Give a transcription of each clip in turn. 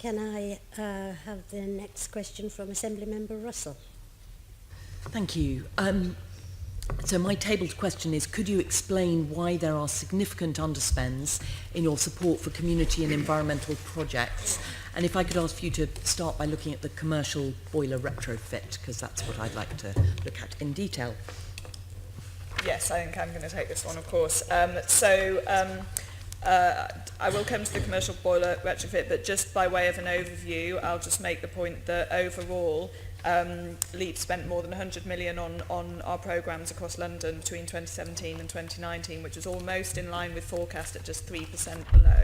Can I have the next question from Assembly Member Russell? Thank you. So my tabled question is, could you explain why there are significant underspends in your support for community and environmental projects? And if I could ask you to start by looking at the commercial boiler retrofit, because that's what I'd like to look at in detail. Yes, I think I'm going to take this one, of course. I will come to the commercial boiler retrofit, but just by way of an overview, I'll just make the point that overall, LEAP spent more than 100 million on our programmes across London between 2017 and 2019, which was almost in line with forecast at just 3% below.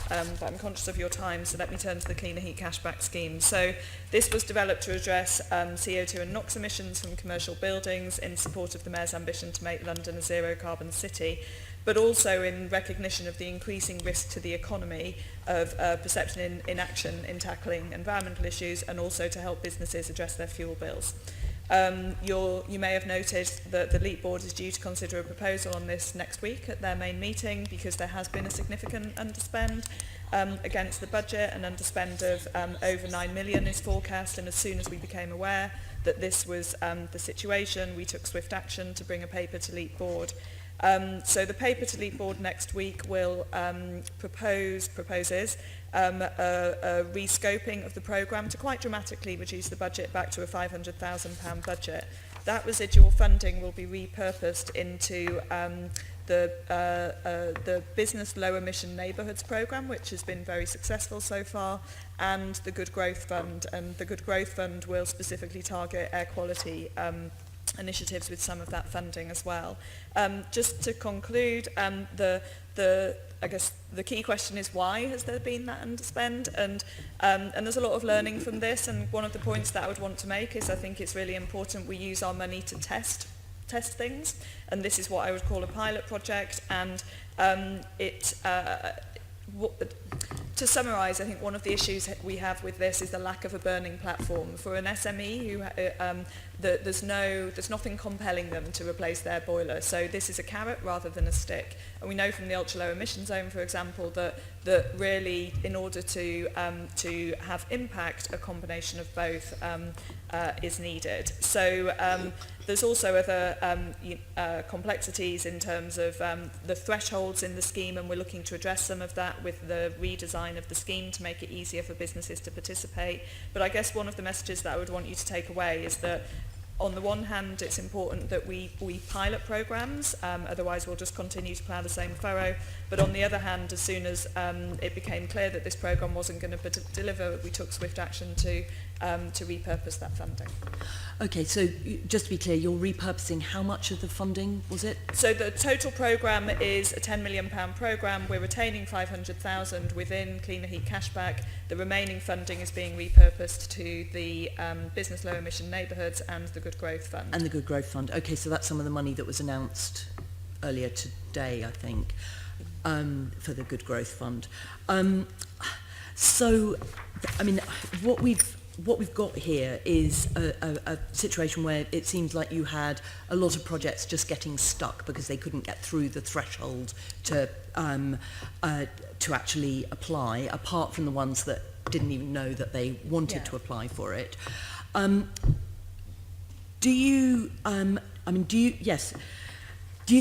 But I'm conscious of your time, so let me turn to the Cleaner Heat Cashback scheme. So this was developed to address CO2 and NOx emissions from commercial buildings in support of the Mayor's ambition to make London a zero-carbon city, but also in recognition of the increasing risk to the economy of perception in inaction in tackling environmental issues, and also to help businesses address their fuel bills. You may have noticed that the LEAP board is due to consider a proposal on this next week at their main meeting, because there has been a significant underspend against the budget. An underspend of over 9 million is forecast, and as soon as we became aware that this was the situation, we took swift action to bring a paper to LEAP board. So the paper to LEAP board next week will proposes a rescoping of the programme to quite dramatically reduce the budget back to a £500,000 budget. That residual funding will be repurposed into the Business Low Emission Neighbourhoods programme, which has been very successful so far, and the Good Growth Fund. And the Good Growth Fund will specifically target air quality initiatives with some of that funding as well. Just to conclude, I guess the key question is, why has there been that underspend? And there's a lot of learning from this, and one of the points that I would want to make is I think it's really important we use our money to test things, and this is what I would call a pilot project. And to summarise, I think one of the issues we have with this is the lack of a burning platform. For an SME, there's nothing compelling them to replace their boiler. So this is a carrot rather than a stick. And we know from the ultra low emission zone, for example, that really, in order to have impact, a combination of both is needed. So there's also other complexities in terms of the thresholds in the scheme, and we're looking to address some of that with the redesign of the scheme to make it easier for businesses to participate. But I guess one of the messages that I would want you to take away is that on the one hand, it's important that we pilot programmes, otherwise we'll just continue to plough the same furrow. But on the other hand, as soon as it became clear that this programme wasn't going to deliver, we took swift action to repurpose that funding. Okay, so just to be clear, you're repurposing how much of the funding, was it? So the total programme is a £10 million programme. We're retaining 500,000 within Cleaner Heat Cashback. The remaining funding is being repurposed to the Business Low Emission Neighbourhoods and the Good Growth Fund. And the Good Growth Fund. Okay, so that's some of the money that was announced earlier today, I think, for the Good Growth Fund. So, I mean, what we've got here is a situation where it seems like you had a lot of projects just getting stuck because they couldn't get through the threshold to actually apply, apart from the ones that didn't even know that they wanted to apply for it. Do you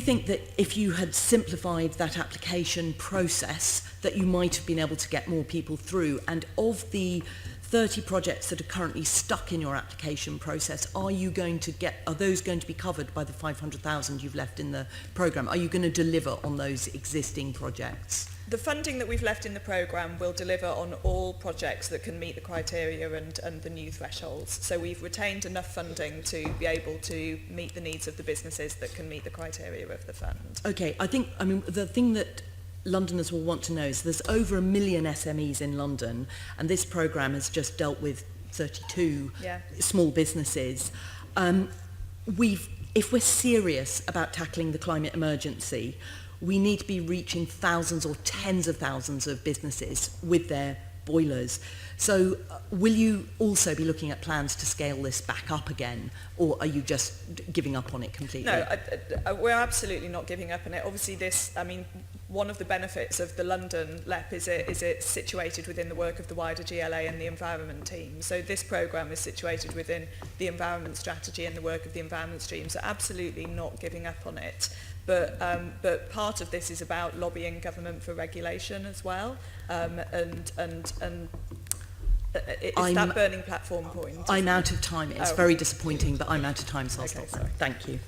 think that if you had simplified that application process, that you might have been able to get more people through? And of the 30 projects that are currently stuck in your application process, are those going to be covered by the 500,000 you've left in the programme? Are you going to deliver on those existing projects? The funding that we've left in the programme will deliver on all projects that can meet the criteria and the new thresholds. So we've retained enough funding to be able to meet the needs of the businesses that can meet the criteria of the fund. Okay, the thing that Londoners will want to know is there's over 1 million SMEs in London, and this programme has just dealt with 32 small businesses. If we're serious about tackling the climate emergency, we need to be reaching thousands or tens of thousands of businesses with their boilers. So will you also be looking at plans to scale this back up again, or are you just giving up on it completely? No, we're absolutely not giving up on it. Obviously this, I mean, one of the benefits of the London LEP is it's situated within the work of the wider GLA and the environment team. So this programme is situated within the environment strategy and the work of the environment stream. So absolutely not giving up on it. But part of this is about lobbying government for regulation as well. It's that burning platform point. I'm out of time. It's very disappointing, but I'm out of time, so I'll stop there. Thank you.